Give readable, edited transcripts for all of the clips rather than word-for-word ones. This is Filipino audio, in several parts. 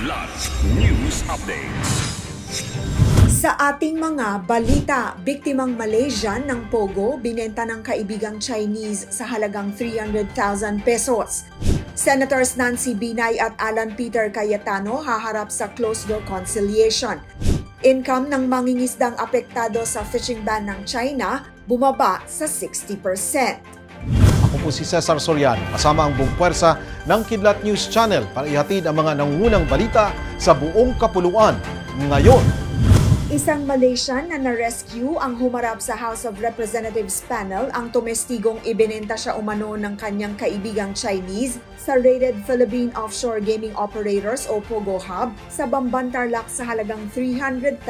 Kidlat News Updates. Sa ating mga balita, biktimang Malaysian ng Pogo binenta ng kaibigang Chinese sa halagang 300,000 pesos. Senators Nancy Binay at Alan Peter Cayetano haharap sa closed-door conciliation. Income ng mangingisdang apektado sa fishing ban ng China bumaba sa 60%. Ako po si Cesar Soriano, kasama ang buong puwersa ng Kidlat News Channel para ihatid ang mga nangungunang balita sa buong kapuluan ngayon. Isang Malaysian na na-rescue ang humarap sa House of Representatives panel ang tumestigong ibinenta siya umano ng kanyang kaibigang Chinese sa rated Philippine Offshore Gaming Operators o POGO Hub sa Bamban, Tarlac sa halagang 300,000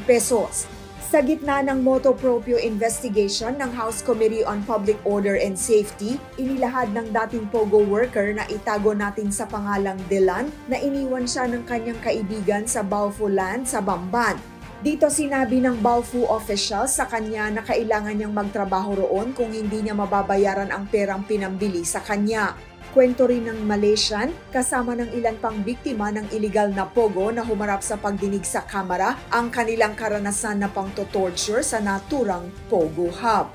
pesos. Sa gitna ng motu proprio investigation ng House Committee on Public Order and Safety, inilahad ng dating POGO worker na itago natin sa pangalang Dylan na iniwan siya ng kanyang kaibigan sa Baofu Land sa Bamban. Dito sinabi ng Baofu official sa kanya na kailangan niyang magtrabaho roon kung hindi niya mababayaran ang perang pinambili sa kanya. Kwento rin ng Malaysian, kasama ng ilan pang biktima ng illegal na pogo na humarap sa pagdinig sa kamera ang kanilang karanasan na pang-torture sa naturang Pogo Hub.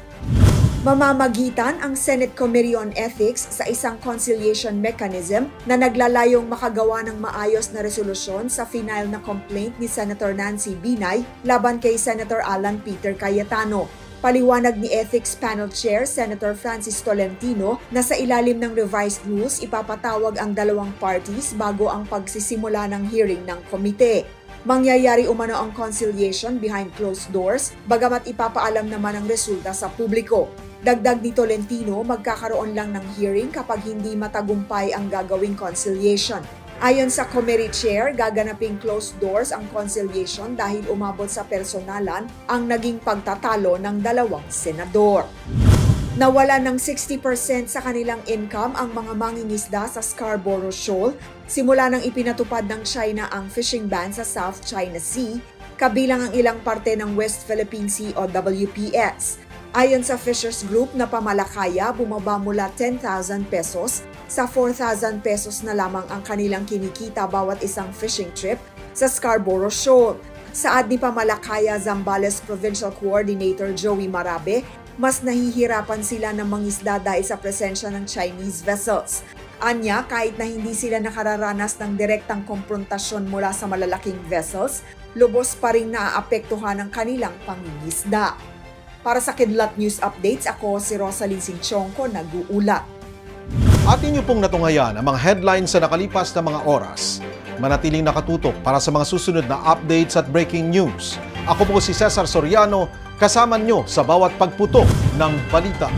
Mamamagitan ang Senate Committee on Ethics sa isang conciliation mechanism na naglalayong makagawa ng maayos na resolusyon sa final na complaint ni Senator Nancy Binay laban kay Senator Alan Peter Cayetano. Paliwanag ni Ethics Panel Chair Senator Francis Tolentino na sa ilalim ng revised rules ipapatawag ang dalawang parties bago ang pagsisimula ng hearing ng komite. Mangyayari umano ang conciliation behind closed doors, bagamat ipapaalam naman ang resulta sa publiko. Dagdag ni Tolentino, magkakaroon lang ng hearing kapag hindi matagumpay ang gagawing conciliation. Ayon sa committee chair, gaganaping closed doors ang conciliation dahil umabot sa personalan ang naging pagtatalo ng dalawang senador. Nawala ng 60% sa kanilang income ang mga mangingisda sa Scarborough Shoal simula nang ipinatupad ng China ang fishing ban sa South China Sea, kabilang ang ilang parte ng West Philippine Sea o WPS. Ayon sa Fishers Group na pamalakaya, bumaba mula 10,000 pesos sa 4,000 pesos na lamang ang kanilang kinikita bawat isang fishing trip sa Scarborough Shoal. Saad ni Pamalakaya Zambales Provincial Coordinator Joey Marabe, mas nahihirapan sila ng mangisda dahil sa presensya ng Chinese vessels. Anya, kahit na hindi sila nakararanas ng direktang komprontasyon mula sa malalaking vessels, lubos pa rin naaapektuhan ang kanilang pangingisda. Para sa Kidlat News Updates, ako si Rosalie Sinchonko, nag-uulat. Atin niyo pong natunghayan ang mga headlines sa nakalipas na mga oras. Manatiling nakatutok para sa mga susunod na updates at breaking news. Ako po si Cesar Soriano, kasama niyo sa bawat pagputok ng balita.